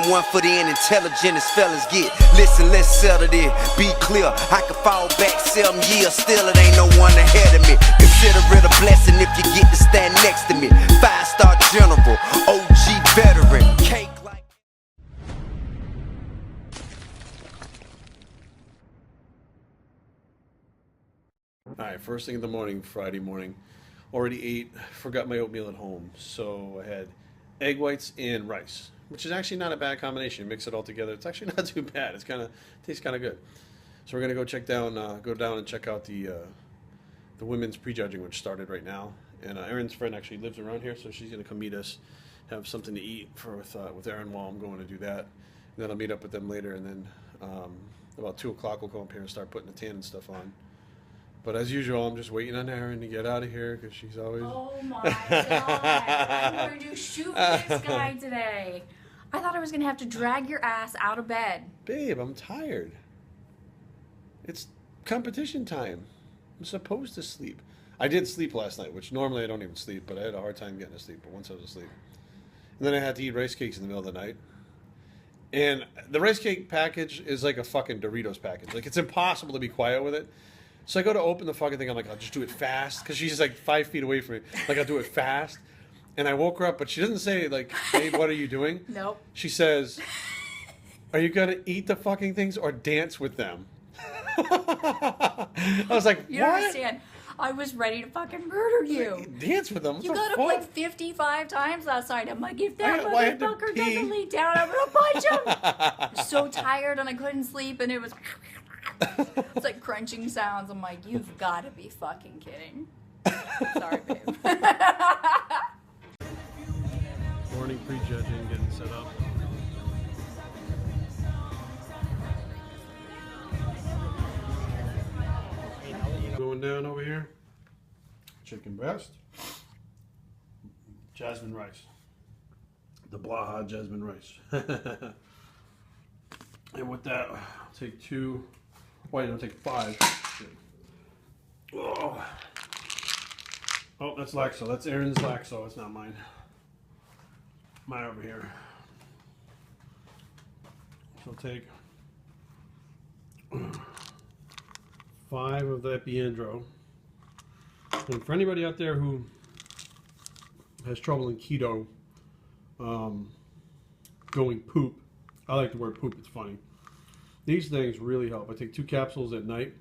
and one for the intelligent as fellas get. Listen, let's settle this. Be clear, I can fall back 7 years, still it ain't no one ahead of me. Consider it a blessing if you get to stand next to me. 5-star general, OG veteran, cake like. Alright, first thing in the morning, Friday morning. Already ate, forgot my oatmeal at home. So I had egg whites and rice, which is actually not a bad combination. Mix it all together. It's actually not too bad. It's tastes kind of good. So we're gonna go go down and check out the women's prejudging, which started right now. And Erin's friend actually lives around here, so she's gonna come meet us, have something to eat with Erin while I'm going to do that. And then I'll meet up with them later, and then about 2 o'clock we'll go up here and start putting the tan and stuff on. But as usual, I'm just waiting on Erin to get out of here because she's always. Oh my god! I'm going to shoot this guy today. I thought I was going to have to drag your ass out of bed. Babe, I'm tired. It's competition time. I'm supposed to sleep. I did sleep last night, which normally I don't even sleep, but I had a hard time getting to sleep. But once I was asleep, and then I had to eat rice cakes in the middle of the night. And the rice cake package is like a fucking Doritos package. Like, it's impossible to be quiet with it. So I go to open the fucking thing. I'm like, I'll just do it fast. Because she's like 5 feet away from me. Like, I'll do it fast. And I woke her up, but she doesn't say, like, babe, what are you doing? Nope. She says, are you going to eat the fucking things or dance with them? I was like, you don't understand. I was ready to fucking murder you. Dance with them? What you the got up fuck? like 55 times last night. I'm like, if that I had to motherfucker pee. doesn't lay down, I'm going to punch him. I was so tired and I couldn't sleep and it was... It's like crunching sounds. I'm like, you've got to be fucking kidding. Sorry, babe. Morning prejudging, getting set up. Going down over here. Chicken breast. Jasmine rice. The Blaha jasmine rice. And with that, I'll take 2. Wait, I'll take 5. Shit. Oh. Oh, that's Laxo. That's Erin's Laxo. It's not mine. Mine over here. So I'll take 5 of the Epiandro. And for anybody out there who has trouble in keto going poop, I like the word poop, it's funny. These things really help. I take 2 capsules at night.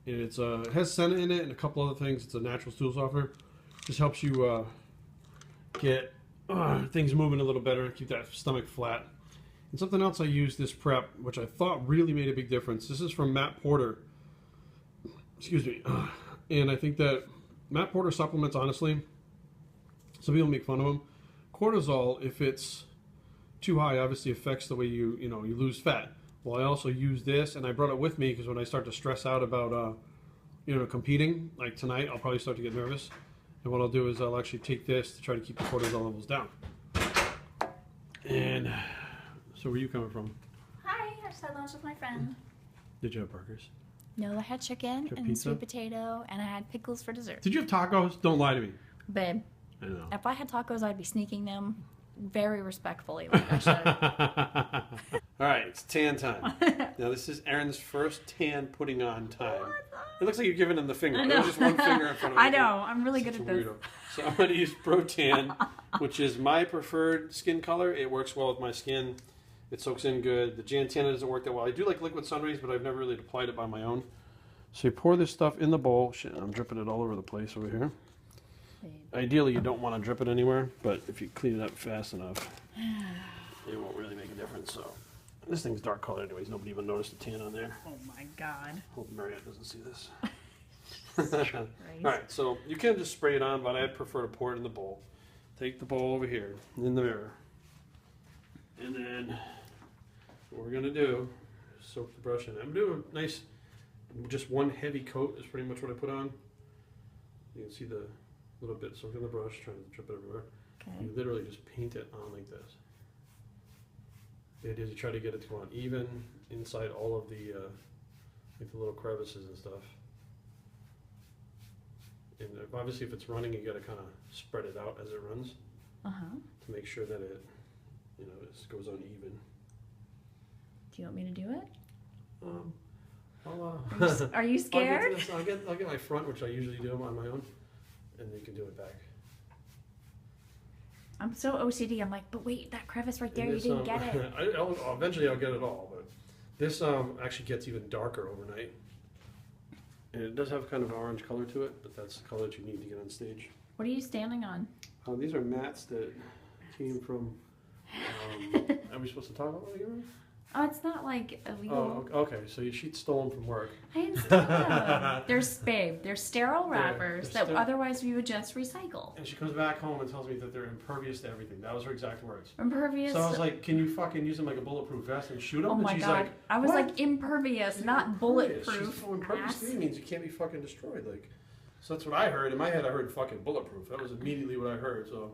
And it has senna in it and a couple other things. It's a natural stool softener. Just helps you get things moving a little better, keep that stomach flat. And something else I use this prep, which I thought really made a big difference. This is from Matt Porter. Excuse me. And I think that Matt Porter supplements, honestly, some people make fun of them. Cortisol, if it's too high, obviously affects the way you lose fat. Well, I also use this, and I brought it with me because when I start to stress out about, competing, like tonight, I'll probably start to get nervous. And what I'll do is I'll actually take this to try to keep the cortisol levels down. And so where are you coming from? Hi, I just had lunch with my friend. Did you have burgers? No, I had chicken and pizza? sweet potato, and I had pickles for dessert. Did you have tacos? Don't lie to me. Babe, I know. if I had tacos, I'd be sneaking them very respectfully, like I should. All right, it's tan time. Now this is Erin's first tan putting on time. It looks like you're giving him the finger. I know. There's just one finger in front of me. I know. I'm really good at this. Weirdo. So I'm going to use Pro-Tan, which is my preferred skin color. It works well with my skin. It soaks in good. The Jantana doesn't work that well. I do like liquid sun rays, but I've never really applied it by my own. So you pour this stuff in the bowl. Shit, I'm dripping it all over the place over here. Ideally, you don't want to drip it anywhere, but if you clean it up fast enough, it won't really make a difference. So this thing's dark color anyways. Nobody even noticed the tan on there. Oh my god. Hope Marriott doesn't see this. All right, so you can just spray it on, but I'd prefer to pour it in the bowl. Take the bowl over here in the mirror, and then what we're gonna do is soak the brush in. I'm doing a nice, just one heavy coat is pretty much what I put on. You can see the little bit soaked in the brush, trying to drip it everywhere. Okay. You literally just paint it on like this. The idea is you try to get it to go on even inside all of the like the little crevices and stuff. And obviously if it's running, you got to kind of spread it out as it runs to make sure that it you know, it just goes uneven. Do you want me to do it? Are you I'll scared? get, I'll get my front, which I usually do on my own, and you can do it back. I'm so OCD. I'm like, but wait, that crevice right there, you didn't get it. Eventually I'll get it all, but this actually gets even darker overnight. And it does have kind of an orange color to it, but that's the color that you need to get on stage. What are you standing on? These are mats that came from. Are we supposed to talk about what again? Oh, it's not like illegal. Oh, okay. So she'd stolen from work. I didn't steal them. They're sterile wrappers they're that otherwise we would just recycle. And she comes back home and tells me that they're impervious to everything. That was her exact words. Impervious. So I was like, "Can you fucking use them like a bulletproof vest and shoot them?" Oh and my she's god! like, I was "What?" like impervious, not Impervious. bulletproof. She's, impervious ass. to me means you can't be fucking destroyed. Like, so that's what I heard. In my head, I heard fucking bulletproof. That was immediately what I heard. So.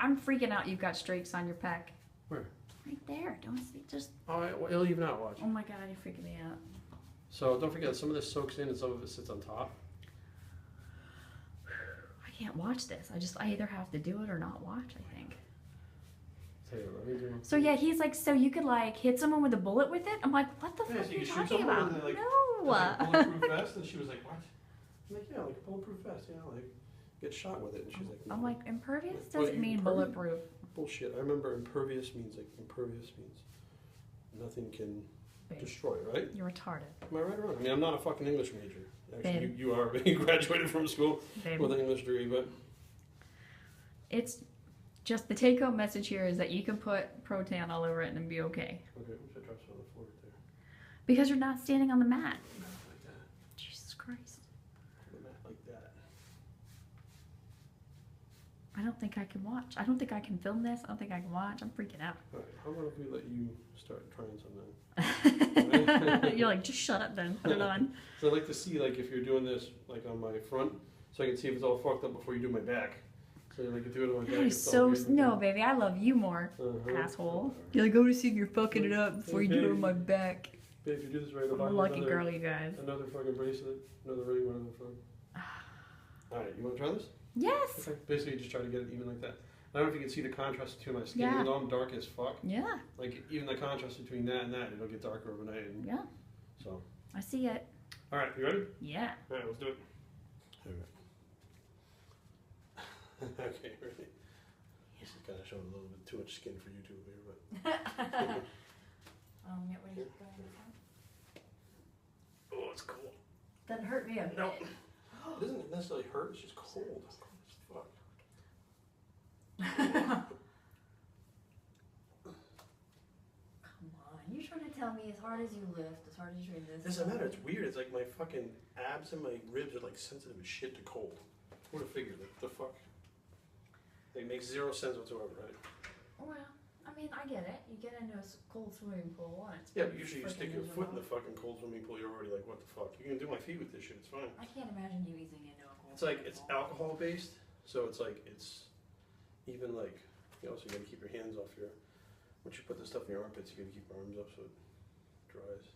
I'm freaking out. You've got streaks on your pec. Where? Right there. Don't see. Just. Oh, it'll even out. Watch. Oh my god! You're freaking me out. So don't forget, some of this soaks in and some of it sits on top. I can't watch this. I either have to do it or not watch. I think. Tell you what, let me do So yeah, he's like, so you could like hit someone with a bullet with it? I'm like, what the Yeah, fuck so are you shoot talking someone about? and they, like, No. like a bulletproof vest, and she was like, "What?" I'm like, "Yeah, like a bulletproof vest, you know, like get shot with it." And she's like, "No." I'm like, impervious Well, doesn't mean impervious- bulletproof. Bullshit. I remember impervious means nothing can Babe, destroy, right? you're retarded. Am I right or wrong? I mean, I'm not a fucking English major. Actually, Babe. you are. You graduated from school Babe. with an English degree, but It's just the take-home message here is that you can put Protan all over it and be okay. okay. We should drop some on the floor right there. Because you're not standing on the mat. Not like that. Jesus Christ. The mat like that. I don't think I can watch. I don't think I can film this. I don't think I can watch. I'm freaking out. All right. How about if we let you start trying something? You're like, just shut up then. Put it on. So I like to see like if you're doing this like on my front, so I can see if it's all fucked up before you do my back. So like if you do it on my back. That is it's all so... good. No, baby. I love you more, Uh-huh. asshole. You're like, go to see if you're fucking it up before you do it on my back. Babe, if you do this right, I'll I'm buy a you lucky another, girl, you guys. another fucking bracelet, another ring, one on the front. All right, you want to try this? Yes. Okay. Basically, you just try to get it even like that. I don't know if you can see the contrast between my skin. Yeah. Even though I'm dark as fuck, Yeah. like even the contrast between that and that, it'll get darker overnight. And Yeah. so, I see it. all right, you ready? Yeah. All right, let's do it. All right. Okay, ready? This is kind of showing a little bit too much skin for YouTube here, but Yeah, what are you going oh, it's cool. Doesn't hurt me a bit. No, it doesn't necessarily hurt. It's just cold. It's cold as fuck. Come on, you're trying to tell me as hard as you lift, as hard as you train this. It doesn't matter. It's weird. It's like my fucking abs and my ribs are like sensitive as shit to cold. Who would have figured that? The fuck? It makes zero sense whatsoever, right? Well, I mean, I get it. You get into a cold swimming pool and it's Yeah, but usually you freaking stick your foot in the miserable. fucking cold swimming pool, you're already like, what the fuck? You can do my feet with this shit. It's fine. I can't imagine you easing into a cold It's like swimming it's pool. alcohol based, so it's like it's even like you also gotta keep your hands off your. Once you put the stuff in your armpits, you gotta keep your arms up so it dries.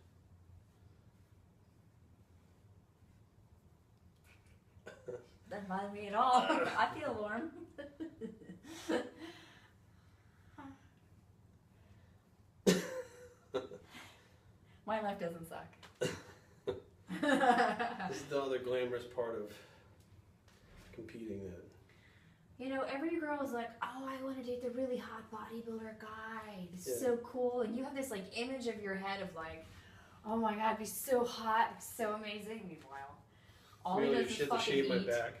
Doesn't bother me at all. I feel warm. My life doesn't suck. This is the other glamorous part of competing that. You know, every girl is like, oh, I want to date the really hot bodybuilder guy. He's Yeah. so cool. And you have this like image of your head of like, oh my god, he's so hot, so amazing. Meanwhile, all he Really, does she is had to fucking shave my eat. back.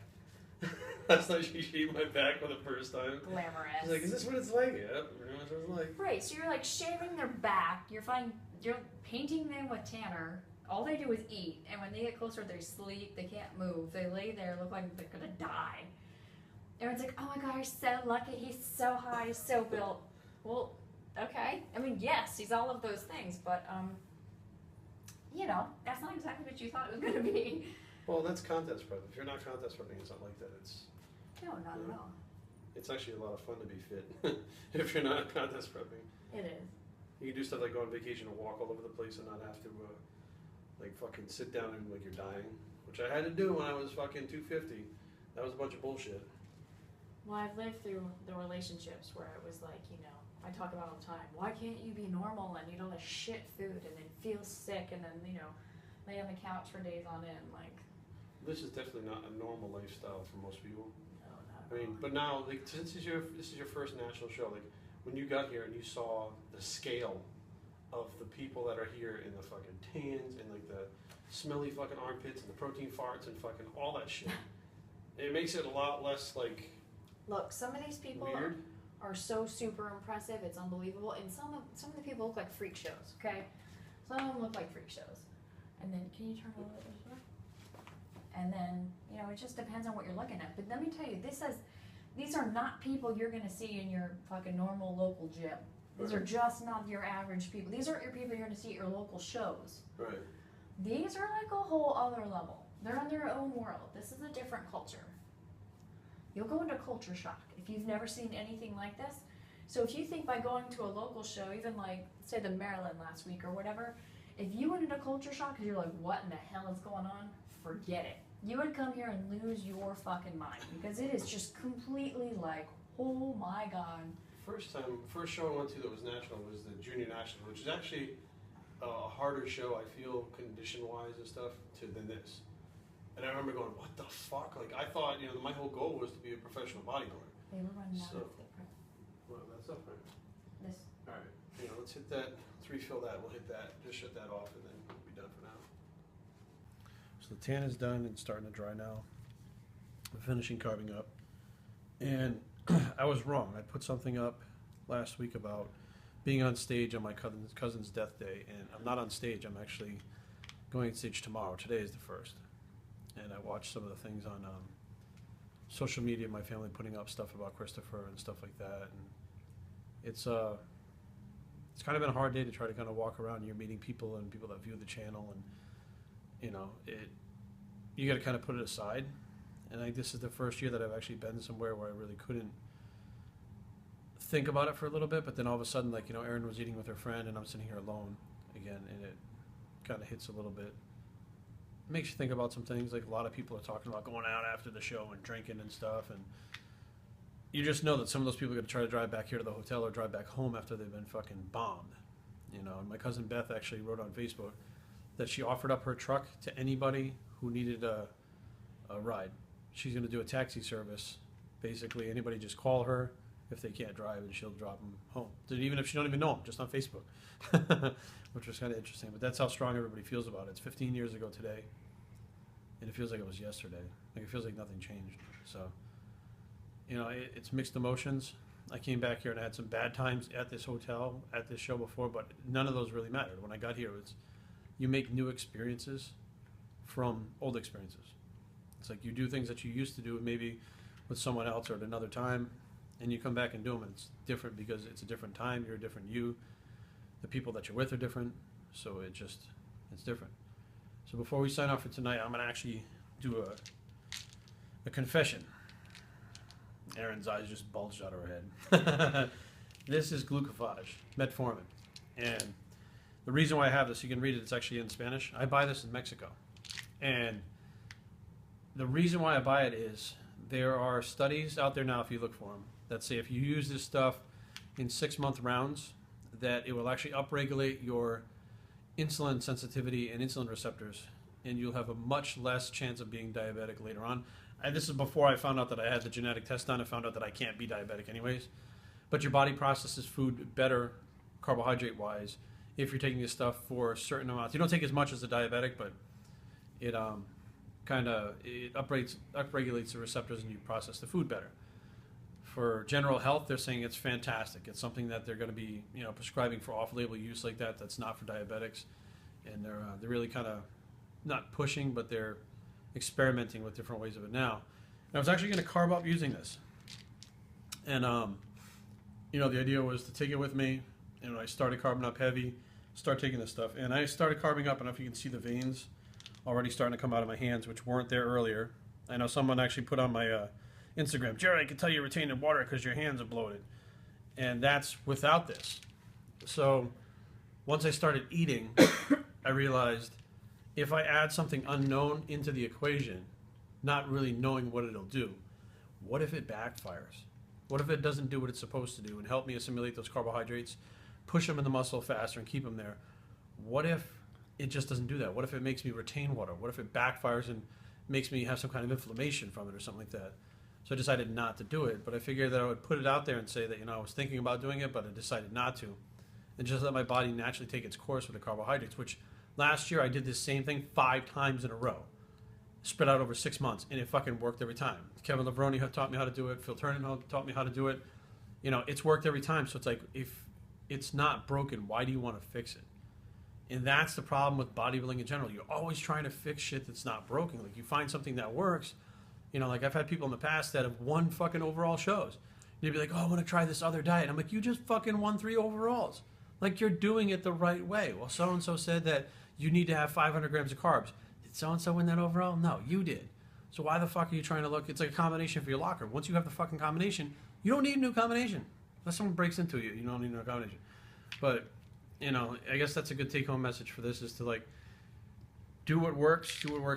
Last night she shaved my back for the first time. Glamorous. She's like, "Is this what it's like?" Yeah, pretty much what it's like. Right, so you're like shaving their back, you're painting them with tanner. All they do is eat, and when they get closer, they sleep, they can't move, they lay there, look like they're gonna die. Everyone's like, oh my god, you're so lucky, he's so high, he's so built. Well, okay. I mean, yes, he's all of those things, but, you know, that's not exactly what you thought it was gonna be. Well, that's contest prep. If you're not contest prepping, it's not like that. No, not at all. It's actually a lot of fun to be fit if you're not contest prepping. It is. You can do stuff like go on vacation and walk all over the place and not have to, like, fucking sit down and like you're dying, which I had to do when I was fucking 250. That was a bunch of bullshit. Well, I've lived through the relationships where it was like, you know, I talk about all the time. Why can't you be normal and eat all this shit food and then feel sick and then, you know, lay on the couch for days on end? Like, This is definitely not a normal lifestyle for most people. no, not I mean, but now, like, since this is your first national show, like, when you got here and you saw the scale of the people that are here in the fucking tans and like the smelly fucking armpits and the protein farts and fucking all that shit, it makes it a lot less like Look, some of these people weird. are so super impressive, it's unbelievable. And some of the people look like freak shows, okay? Some of them look like freak shows. And then, can you turn a little bit this way? And then, you know, it just depends on what you're looking at. But let me tell you, these are not people you're gonna see in your fucking normal local gym. These are just not your average people. These aren't your people you're gonna see at your local shows. Right. These are like a whole other level. They're in their own world. This is a different culture. You'll go into culture shock if you've never seen anything like this. So if you think by going to a local show, even like, say the Maryland last week or whatever, if you went into culture shock because you're like, what in the hell is going on? Forget it. You would come here and lose your fucking mind because it is just completely like, oh my God. First show I went to that was national was the Junior National, which is actually a harder show, I feel, condition-wise and stuff, than this. And I remember going, what the fuck? Like, I thought, you know, my whole goal was to be a professional bodybuilder. They were running out So- of the Well, that's up there. this. All right. You know, let's hit that. Let's refill that. We'll hit that. Just shut that off, and then we'll be done for now. So the tan is done and starting to dry now. I'm finishing carving up, and I was wrong. I put something up last week about being on stage on my cousin's death day, and I'm not on stage. I'm actually going on stage tomorrow. Today is the first, and I watched some of the things on social media. My family putting up stuff about Christopher and stuff like that, and it's kind of been a hard day to try to kind of walk around. You're meeting people and people that view the channel, and you know you got to kind of put it aside. And I think this is the first year that I've actually been somewhere where I really couldn't think about it for a little bit. But then all of a sudden, like, you know, Erin was eating with her friend, and I'm sitting here alone again, and it kind of hits a little bit. It makes you think about some things. Like, a lot of people are talking about going out after the show and drinking and stuff, and you just know that some of those people are going to try to drive back here to the hotel or drive back home after they've been fucking bombed. You know, and my cousin Beth actually wrote on Facebook that she offered up her truck to anybody who needed a ride. She's going to do a taxi service. Basically, anybody just call her if they can't drive, and she'll drop them home. Even if she don't even know them, just on Facebook, which was kind of interesting. But that's how strong everybody feels about it. It's 15 years ago today, and it feels like it was yesterday. Like, it feels like nothing changed. So, you know, it's mixed emotions. I came back here and I had some bad times at this hotel, at this show before, but none of those really mattered. When I got here, it's you make new experiences from old experiences. It's like you do things that you used to do maybe with someone else or at another time, and you come back and do them, and it's different because it's a different time, you're a different you. The people that you're with are different, so it's different. So before we sign off for tonight, I'm going to actually do a confession. Erin's eyes just bulged out of her head. This is glucophage, metformin. And the reason why I have this, you can read it, it's actually in Spanish. I buy this in Mexico. And the reason why I buy it is there are studies out there now, if you look for them, that say if you use this stuff in 6-month rounds, that it will actually upregulate your insulin sensitivity and insulin receptors, and you'll have a much less chance of being diabetic later on. And this is before I found out that I had the genetic test done. I found out that I can't be diabetic anyways. But your body processes food better, carbohydrate-wise, if you're taking this stuff for certain amounts. You don't take as much as a diabetic, but it upregulates the receptors and you process the food better. For general health, they're saying it's fantastic. It's something that they're going to be, you know, prescribing for off-label use like that. That's not for diabetics, and they're really kind of not pushing, but they're experimenting with different ways of it now. And I was actually going to carb up using this, and you know, the idea was to take it with me. And I started carbing up heavy, start taking this stuff, and I started carbing up. I don't know if you can see the veins already starting to come out of my hands, which weren't there earlier. I know someone actually put on my Instagram, Jared, I can tell you're retaining water because your hands are bloated. And that's without this. So once I started eating, I realized if I add something unknown into the equation, not really knowing what it'll do, what if it backfires? What if it doesn't do what it's supposed to do and help me assimilate those carbohydrates, push them in the muscle faster and keep them there? What if it just doesn't do that? What if it makes me retain water? What if it backfires and makes me have some kind of inflammation from it or something like that? So I decided not to do it, but I figured that I would put it out there and say that, I was thinking about doing it, but I decided not to. And just let my body naturally take its course with the carbohydrates, which last year I did this same thing 5 times in a row, spread out over 6 months, and it fucking worked every time. Kevin Levrone taught me how to do it. Phil Turner taught me how to do it. It's worked every time. So it's like, if it's not broken, why do you want to fix it? And that's the problem with bodybuilding in general. You're always trying to fix shit that's not broken. Like, you find something that works. Like, I've had people in the past that have won fucking overall shows. You'd be like, oh, I want to try this other diet. I'm like, you just fucking won 3 overalls. Like, you're doing it the right way. Well, so-and-so said that you need to have 500 grams of carbs. Did so-and-so win that overall? No, you did. So why the fuck are you trying to look? It's like a combination for your locker. Once you have the fucking combination, you don't need a new combination. Unless someone breaks into you, you don't need a new combination. But, I guess that's a good take-home message for this, is to, like, do what works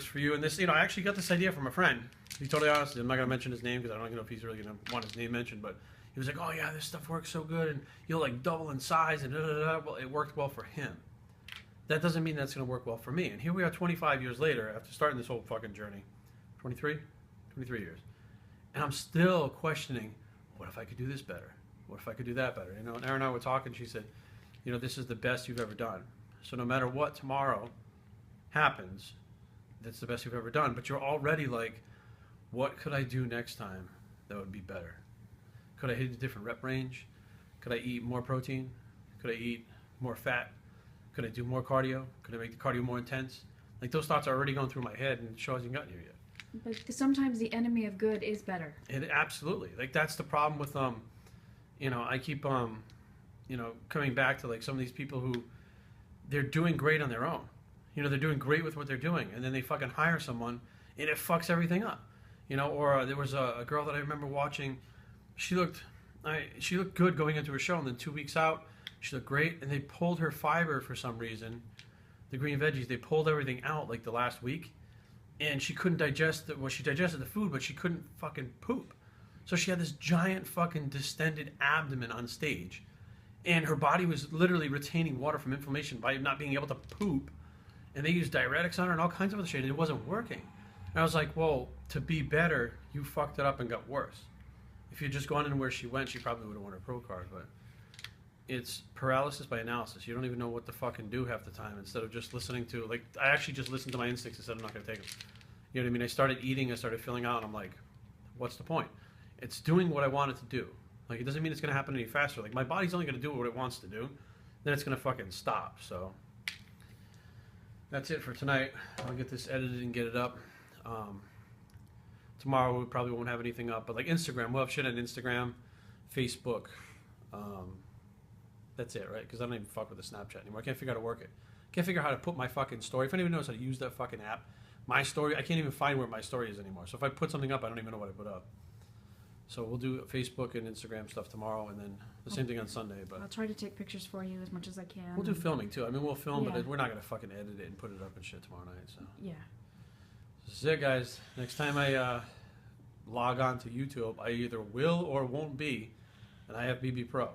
for you. And this, I actually got this idea from a friend. To be totally honest, I'm not going to mention his name because I don't know if he's really going to want his name mentioned, but he was like, oh yeah, this stuff works so good, and you'll like double in size, and da-da-da-da. Well, it worked well for him. That doesn't mean that's going to work well for me. And here we are 25 years later after starting this whole fucking journey. 23 years. And I'm still questioning, what if I could do this better? What if I could do that better? And Erin and I were talking, she said, this is the best you've ever done. So no matter what tomorrow happens, that's the best you've ever done. But you're already like, what could I do next time that would be better? Could I hit a different rep range? Could I eat more protein? Could I eat more fat? Could I do more cardio? Could I make the cardio more intense? Like, those thoughts are already going through my head, and the show hasn't gotten here yet. But sometimes the enemy of good is better. It absolutely. Like, that's the problem with I keep coming back to like some of these people who they're doing great on their own. They're doing great with what they're doing, and then they fucking hire someone and it fucks everything up. Or there was a girl that I remember watching. She looked good going into her show, and then 2 weeks out, she looked great, and they pulled her fiber for some reason. The green veggies, they pulled everything out like the last week, and she couldn't digest it. Well, she digested the food, but she couldn't fucking poop. So she had this giant fucking distended abdomen on stage, and her body was literally retaining water from inflammation by not being able to poop. And they used diuretics on her and all kinds of other shit, and it wasn't working. And I was like, well, to be better, you fucked it up and got worse. If you'd just gone in where she went, she probably would have won her pro card. But it's paralysis by analysis. You don't even know what to fucking do half the time, instead of just listening to, like, I actually just listened to my instincts and said I'm not going to take them. You know what I mean? I started eating, I started filling out, and I'm like, what's the point? It's doing what I want it to do. Like, it doesn't mean it's going to happen any faster. Like, my body's only going to do what it wants to do. Then it's going to fucking stop. So that's it for tonight. I'll get this edited and get it up. Tomorrow we probably won't have anything up, but like Instagram, we'll have shit on Instagram, Facebook. That's it, right? Because I don't even fuck with the Snapchat anymore. I can't figure out how to work it. Can't figure out how to put my fucking story. If anyone knows how to use that fucking app, my story, I can't even find where my story is anymore. So if I put something up, I don't even know what I put up. So we'll do Facebook and Instagram stuff tomorrow, and then the same thing on Sunday. But I'll try to take pictures for you as much as I can. we'll do filming too. I mean, we'll film, Yeah. but we're not gonna fucking edit it and put it up and shit tomorrow night. So Yeah. this is it, guys. Next time I log on to YouTube, I either will or won't be, and I have BB Pro.